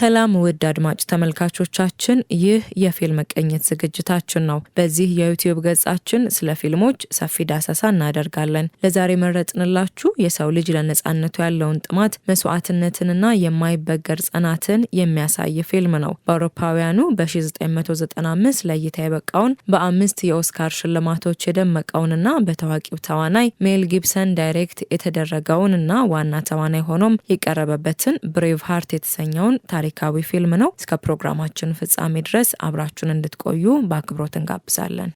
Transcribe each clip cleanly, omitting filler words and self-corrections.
ሰላም ውድ አድማጭ ተመልካቾቻችን፣ ይህ የፊልም ቅኝት ዝግጅታችን ነው። በዚህ የዩቲዩብ ገጻችን ስለ ፊልሞች ሰፊ ዳሰሳ እናደርጋለን። ለዛሬ መረጥንላችሁ የሰው ልጅ ለነጻነቱ ያለውን ጥማት፣ መስዋዕትነትንና የማይበገር ጽናትን የሚያሳይ ፊልም ነው። በአውሮፓውያኑ በ1995 ለእይታ የበቃውን በ5 የኦስካር ሽልማቶች የደመቀውንና በታዋቂው ተዋናይ ሜል ጊብሰን ዳይሬክት የተደረገውንና ዋና ተዋናይ ሆኖም የቀረበበትን ብሬቭ ሃርት የተሰኘውን ታሪካዊ ፊልም ነው። እስከ ፕሮግራማችን ፍጻሜ ድረስ አብራችሁን እንድትቆዩ በአክብሮት እንጋብዛለን።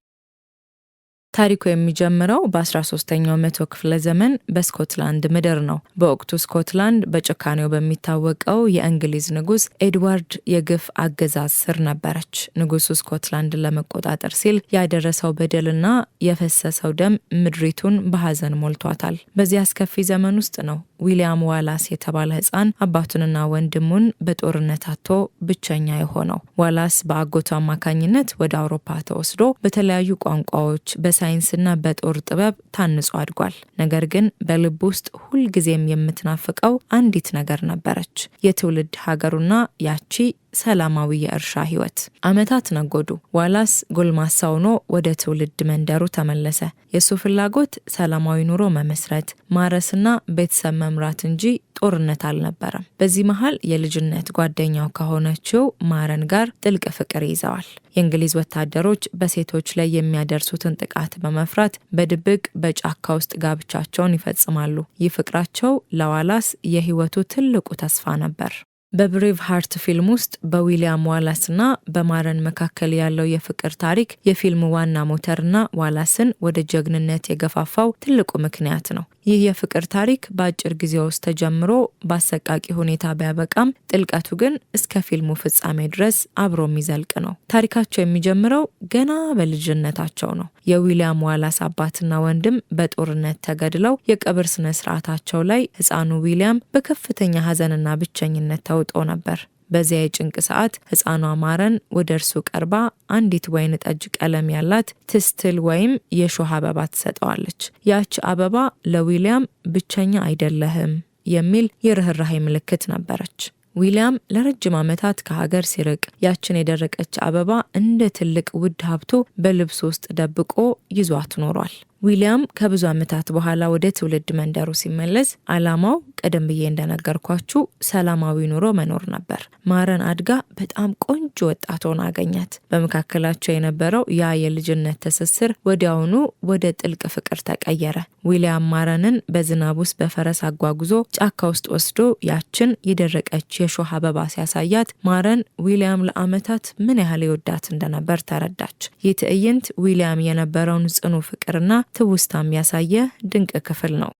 ታሪኩ የሚጀምረው በ13ኛው መቶ ክፍለ ዘመን በስኮትላንድ ምድር ነው። በወቅቱ ስኮትላንድ በጭካኔው በሚታወቀው የእንግሊዝ ንጉስ ኤድዋርድ የግፍ አገዛዝ ስር ነበረች። ንጉሱ ስኮትላንድን ለመቆጣጠር ሲል ያደረሰው በደልና የፈሰሰው ደም ምድሪቱን በሐዘን ሞልቷታል። በዚህ አስከፊ ዘመን ውስጥ ነው ዊሊያም ዋላስ የተባለ ሕፃን አባቱንና ወንድሙን በጦርነት አጥቶ ብቸኛ የሆነው። ዋላስ በአጎቱ አማካኝነት ወደ አውሮፓ ተወስዶ በተለያዩ ቋንቋዎች በሳይንስና በጦር ጥበብ ታንጾ አድጓል። ነገር ግን በልብ ውስጥ ሁልጊዜም የምትናፍቀው አንዲት ነገር ነበረች፣ የትውልድ ሀገሩና ያቺ ሰላማዊ የእርሻ ህይወት። አመታት ነጎዱ። ዋላስ ጎልማሳ ሆኖ ወደ ትውልድ መንደሩ ተመለሰ። የሱ ፍላጎት ሰላማዊ ኑሮ መመስረት፣ ማረስና ቤተሰብ መምራት እንጂ ጦርነት አልነበረም። በዚህ መሃል የልጅነት ጓደኛው ከሆነችው ማረን ጋር ጥልቅ ፍቅር ይዘዋል። የእንግሊዝ ወታደሮች በሴቶች ላይ የሚያደርሱትን ጥቃት በመፍራት በድብቅ በጫካ ውስጥ ጋብቻቸውን ይፈጽማሉ። ይህ ፍቅራቸው ለዋላስ የህይወቱ ትልቁ ተስፋ ነበር። በብሬቭ ሃርት ፊልም ውስጥ በዊሊያም ዋላስና በማረን መካከል ያለው የፍቅር ታሪክ የፊልሙ ዋና ሞተርና ዋላስን ወደ ጀግንነት የገፋፋው ትልቁ ምክንያት ነው። ይህ የፍቅር ታሪክ በአጭር ጊዜ ውስጥ ተጀምሮ በአሰቃቂ ሁኔታ ቢያበቃም ጥልቀቱ ግን እስከ ፊልሙ ፍጻሜ ድረስ አብሮ የሚዘልቅ ነው። ታሪካቸው የሚጀምረው ገና በልጅነታቸው ነው። የዊሊያም ዋላስ አባትና ወንድም በጦርነት ተገድለው የቀብር ስነ ስርዓታቸው ላይ ህፃኑ ዊሊያም በከፍተኛ ሀዘንና ብቸኝነት ተውጦ ነበር። በዚያ የጭንቅ ሰዓት ህፃኗ ማረን ወደ እርሱ ቀርባ አንዲት ወይን ጠጅ ቀለም ያላት ትስትል ወይም የሾህ አበባ ትሰጠዋለች። ያች አበባ ለዊሊያም ብቸኛ አይደለህም የሚል የርህራሄ ምልክት ነበረች። ዊሊያም ለረጅም ዓመታት ከሀገር ሲርቅ ያችን የደረቀች አበባ እንደ ትልቅ ውድ ሀብቱ በልብሱ ውስጥ ደብቆ ይዟት ኖሯል። ዊሊያም ከብዙ ዓመታት በኋላ ወደ ትውልድ መንደሩ ሲመለስ ዓላማው ቀደም ብዬ እንደነገርኳችሁ ሰላማዊ ኑሮ መኖር ነበር። ማረን አድጋ በጣም ቆንጆ ወጣት ሆና አገኛት። በመካከላቸው የነበረው ያ የልጅነት ትስስር ወዲያውኑ ወደ ጥልቅ ፍቅር ተቀየረ። ዊሊያም ማረንን በዝናብ ውስጥ በፈረስ አጓጉዞ ጫካ ውስጥ ወስዶ ያችን የደረቀች የሾህ አበባ ሲያሳያት ማረን ዊሊያም ለዓመታት ምን ያህል ይወዳት እንደነበር ተረዳች። ይህ ትዕይንት ዊሊያም የነበረውን ጽኑ ፍቅርና ትውስታም ያሳየ ድንቅ ክፍል ነው።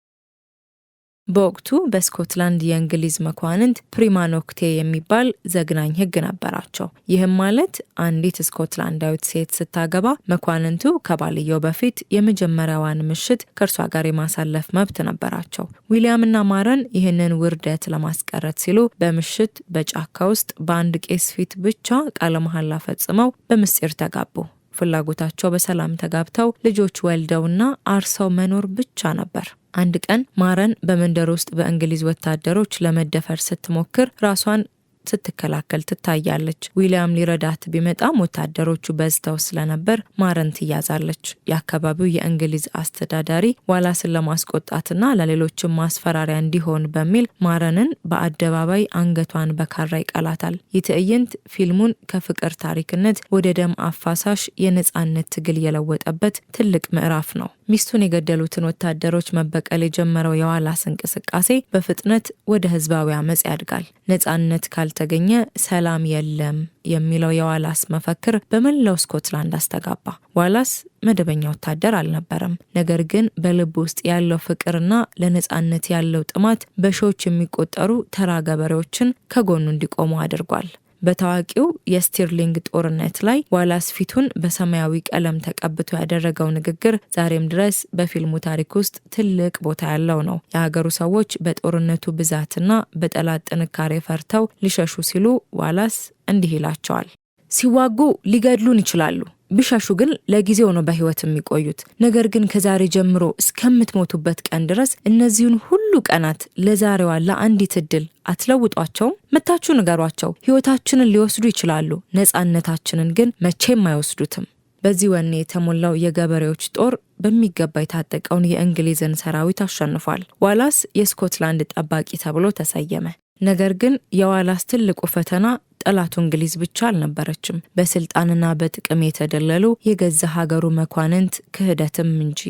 በወቅቱ በስኮትላንድ የእንግሊዝ መኳንንት ፕሪማኖክቴ የሚባል ዘግናኝ ሕግ ነበራቸው። ይህም ማለት አንዲት ስኮትላንዳዊት ሴት ስታገባ መኳንንቱ ከባልየው በፊት የመጀመሪያዋን ምሽት ከእርሷ ጋር የማሳለፍ መብት ነበራቸው። ዊሊያምና ማረን ይህንን ውርደት ለማስቀረት ሲሉ በምሽት በጫካ ውስጥ በአንድ ቄስ ፊት ብቻ ቃለ መሐላ ፈጽመው በምስጢር ተጋቡ። ፍላጎታቸው በሰላም ተጋብተው ልጆች ወልደውና አርሰው መኖር ብቻ ነበር። አንድ ቀን ማረን በመንደር ውስጥ በእንግሊዝ ወታደሮች ለመደፈር ስትሞክር ራሷን ስትከላከል ትታያለች። ዊሊያም ሊረዳት ቢመጣም ወታደሮቹ በዝተው ስለነበር ማረን ትያዛለች። የአካባቢው የእንግሊዝ አስተዳዳሪ ዋላስን ለማስቆጣትና ለሌሎችም ማስፈራሪያ እንዲሆን በሚል ማረንን በአደባባይ አንገቷን በካራ ይቀላታል። ይህ ትዕይንት ፊልሙን ከፍቅር ታሪክነት ወደ ደም አፋሳሽ የነጻነት ትግል የለወጠበት ትልቅ ምዕራፍ ነው። ሚስቱን የገደሉትን ወታደሮች መበቀል የጀመረው የዋላስ እንቅስቃሴ በፍጥነት ወደ ህዝባዊ አመጽ ያድጋል። ነጻነት ካልተገኘ ሰላም የለም የሚለው የዋላስ መፈክር በመላው ስኮትላንድ አስተጋባ። ዋላስ መደበኛ ወታደር አልነበረም። ነገር ግን በልብ ውስጥ ያለው ፍቅርና ለነጻነት ያለው ጥማት በሺዎች የሚቆጠሩ ተራ ገበሬዎችን ከጎኑ እንዲቆሙ አድርጓል። በታዋቂው የስቲርሊንግ ጦርነት ላይ ዋላስ ፊቱን በሰማያዊ ቀለም ተቀብቶ ያደረገው ንግግር ዛሬም ድረስ በፊልሙ ታሪክ ውስጥ ትልቅ ቦታ ያለው ነው። የሀገሩ ሰዎች በጦርነቱ ብዛትና በጠላት ጥንካሬ ፈርተው ሊሸሹ ሲሉ ዋላስ እንዲህ ይላቸዋል። ሲዋጉ ሊገድሉን ይችላሉ፣ ቢሻሹ ግን ለጊዜው ነው በህይወት የሚቆዩት። ነገር ግን ከዛሬ ጀምሮ እስከምትሞቱበት ቀን ድረስ እነዚህን ሁሉ ቀናት ለዛሬዋ ለአንዲት እድል አትለውጧቸው? መታችሁ ንገሯቸው። ህይወታችንን ሊወስዱ ይችላሉ፣ ነፃነታችንን ግን መቼም አይወስዱትም። በዚህ ወኔ የተሞላው የገበሬዎች ጦር በሚገባ የታጠቀውን የእንግሊዝን ሰራዊት አሸንፏል። ዋላስ የስኮትላንድ ጠባቂ ተብሎ ተሰየመ። ነገር ግን የዋላስ ትልቁ ፈተና ጠላቱ እንግሊዝ ብቻ አልነበረችም፣ በስልጣንና በጥቅም የተደለሉ የገዛ ሀገሩ መኳንንት ክህደትም እንጂ።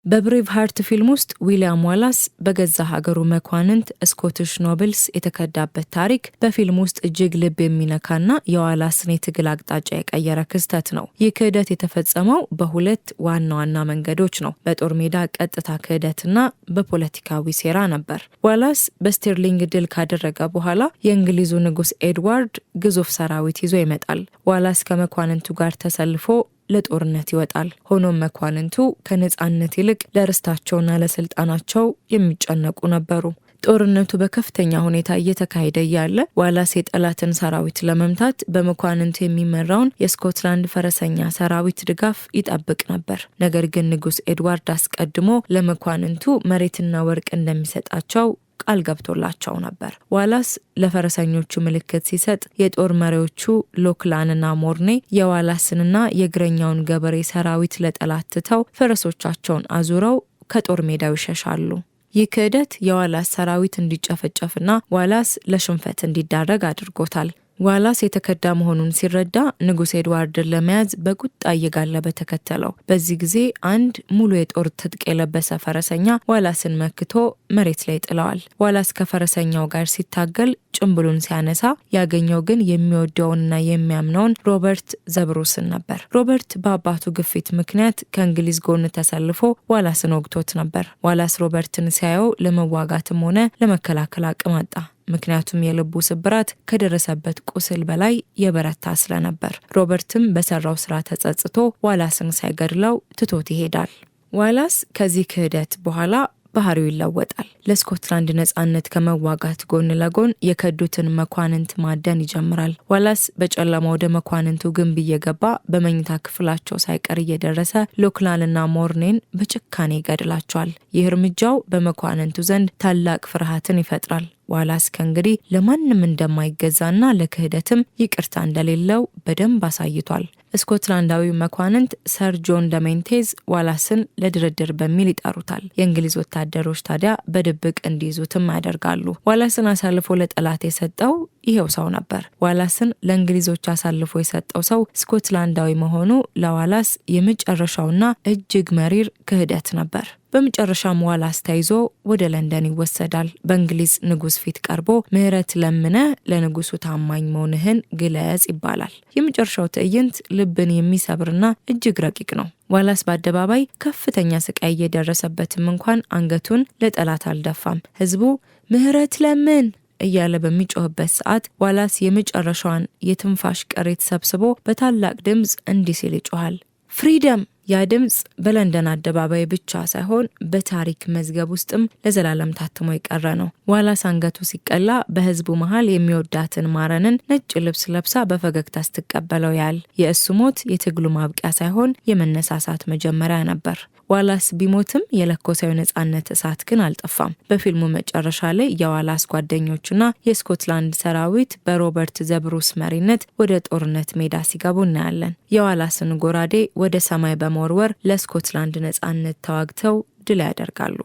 በብሬቭ ሃርት ፊልም ውስጥ ዊሊያም ዋላስ በገዛ ሀገሩ መኳንንት ስኮቲሽ ኖብልስ የተከዳበት ታሪክ በፊልም ውስጥ እጅግ ልብ የሚነካና የዋላስን የትግል አቅጣጫ የቀየረ ክስተት ነው። ይህ ክህደት የተፈጸመው በሁለት ዋና ዋና መንገዶች ነው። በጦር ሜዳ ቀጥታ ክህደትና በፖለቲካዊ ሴራ ነበር። ዋላስ በስቲርሊንግ ድል ካደረገ በኋላ የእንግሊዙ ንጉስ ኤድዋርድ ግዙፍ ሰራዊት ይዞ ይመጣል። ዋላስ ከመኳንንቱ ጋር ተሰልፎ ለጦርነት ይወጣል። ሆኖም መኳንንቱ ከነጻነት ይልቅ ለርስታቸውና ለስልጣናቸው የሚጨነቁ ነበሩ። ጦርነቱ በከፍተኛ ሁኔታ እየተካሄደ ያለ ዋላስ የጠላትን ሰራዊት ለመምታት በመኳንንቱ የሚመራውን የስኮትላንድ ፈረሰኛ ሰራዊት ድጋፍ ይጠብቅ ነበር። ነገር ግን ንጉስ ኤድዋርድ አስቀድሞ ለመኳንንቱ መሬትና ወርቅ እንደሚሰጣቸው ቃል ገብቶላቸው ነበር። ዋላስ ለፈረሰኞቹ ምልክት ሲሰጥ የጦር መሪዎቹ ሎክላንና ሞርኔ የዋላስንና የእግረኛውን ገበሬ ሰራዊት ለጠላት ትተው ፈረሶቻቸውን አዙረው ከጦር ሜዳው ይሸሻሉ። ይህ ክህደት የዋላስ ሰራዊት እንዲጨፈጨፍና ዋላስ ለሽንፈት እንዲዳረግ አድርጎታል። ዋላስ የተከዳ መሆኑን ሲረዳ ንጉስ ኤድዋርድን ለመያዝ በቁጣ እየጋለበ ተከተለው። በዚህ ጊዜ አንድ ሙሉ የጦር ትጥቅ የለበሰ ፈረሰኛ ዋላስን መክቶ መሬት ላይ ጥለዋል። ዋላስ ከፈረሰኛው ጋር ሲታገል ጭምብሉን ሲያነሳ ያገኘው ግን የሚወደውንና የሚያምነውን ሮበርት ዘብሩስን ነበር። ሮበርት በአባቱ ግፊት ምክንያት ከእንግሊዝ ጎን ተሰልፎ ዋላስን ወግቶት ነበር። ዋላስ ሮበርትን ሲያየው ለመዋጋትም ሆነ ለመከላከል አቅም አጣ። ምክንያቱም የልቡ ስብራት ከደረሰበት ቁስል በላይ የበረታ ስለነበር። ሮበርትም በሰራው ስራ ተጸጽቶ ዋላስን ሳይገድለው ትቶት ይሄዳል። ዋላስ ከዚህ ክህደት በኋላ ባህሪው ይለወጣል። ለስኮትላንድ ነጻነት ከመዋጋት ጎን ለጎን የከዱትን መኳንንት ማደን ይጀምራል። ዋላስ በጨለማ ወደ መኳንንቱ ግንብ እየገባ በመኝታ ክፍላቸው ሳይቀር እየደረሰ ሎክላንና ሞርኔን በጭካኔ ይገድላቸዋል። ይህ እርምጃው በመኳንንቱ ዘንድ ታላቅ ፍርሃትን ይፈጥራል። ዋላስ ከእንግዲህ ለማንም እንደማይገዛና ለክህደትም ይቅርታ እንደሌለው በደንብ አሳይቷል። ስኮትላንዳዊ መኳንንት ሰር ጆን ደሜንቴዝ ዋላስን ለድርድር በሚል ይጠሩታል። የእንግሊዝ ወታደሮች ታዲያ በድብቅ እንዲይዙትም ያደርጋሉ። ዋላስን አሳልፎ ለጠላት የሰጠው ይሄው ሰው ነበር። ዋላስን ለእንግሊዞች አሳልፎ የሰጠው ሰው ስኮትላንዳዊ መሆኑ ለዋላስ የመጨረሻውና እጅግ መሪር ክህደት ነበር። በመጨረሻም ዋላስ ተይዞ ወደ ለንደን ይወሰዳል። በእንግሊዝ ንጉስ ፊት ቀርቦ ምህረት ለምነ ለንጉሱ ታማኝ መሆንህን ግለጽ ይባላል። የመጨረሻው ትዕይንት ልብን የሚሰብርና እጅግ ረቂቅ ነው። ዋላስ በአደባባይ ከፍተኛ ስቃይ እየደረሰበትም እንኳን አንገቱን ለጠላት አልደፋም። ህዝቡ ምህረት ለምን እያለ በሚጮህበት ሰዓት ዋላስ የመጨረሻዋን የትንፋሽ ቅሬት ሰብስቦ በታላቅ ድምፅ እንዲህ ሲል ይጮሃል፣ ፍሪደም! ያ ድምፅ በለንደን አደባባይ ብቻ ሳይሆን በታሪክ መዝገብ ውስጥም ለዘላለም ታትሞ የቀረ ነው። ዋላስ አንገቱ ሲቀላ በህዝቡ መሃል የሚወዳትን ማረንን ነጭ ልብስ ለብሳ በፈገግታ ስትቀበለው ያል የእሱ ሞት የትግሉ ማብቂያ ሳይሆን የመነሳሳት መጀመሪያ ነበር። ዋላስ ቢሞትም የለኮሰው ነጻነት እሳት ግን አልጠፋም። በፊልሙ መጨረሻ ላይ የዋላስ ጓደኞችና የስኮትላንድ ሰራዊት በሮበርት ዘብሩስ መሪነት ወደ ጦርነት ሜዳ ሲገቡ እናያለን። የዋላስን ጎራዴ ወደ ሰማይ በመወርወር ለስኮትላንድ ነጻነት ተዋግተው ድል ያደርጋሉ።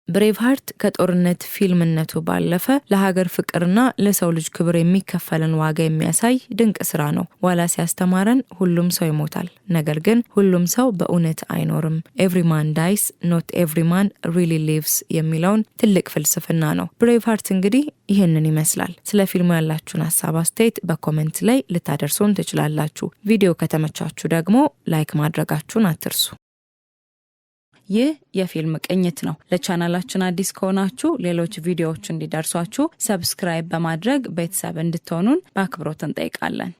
ብሬቭ ሃርት ከጦርነት ፊልምነቱ ባለፈ ለሀገር ፍቅርና ለሰው ልጅ ክብር የሚከፈልን ዋጋ የሚያሳይ ድንቅ ስራ ነው። ዋላስ ያስተማረን ሁሉም ሰው ይሞታል፣ ነገር ግን ሁሉም ሰው በእውነት አይኖርም። ኤቭሪ ማን ዳይስ ኖት ኤቭሪ ማን ሪሊ ሊቭስ የሚለውን ትልቅ ፍልስፍና ነው። ብሬቭ ሃርት እንግዲህ ይህንን ይመስላል። ስለ ፊልሙ ያላችሁን ሀሳብ አስተያየት በኮሜንት ላይ ልታደርሱን ትችላላችሁ። ቪዲዮ ከተመቻችሁ ደግሞ ላይክ ማድረጋችሁን አትርሱ። ይህ የፊልም ቅኝት ነው። ለቻናላችን አዲስ ከሆናችሁ ሌሎች ቪዲዮዎች እንዲደርሷችሁ ሰብስክራይብ በማድረግ ቤተሰብ እንድትሆኑን በአክብሮት እንጠይቃለን።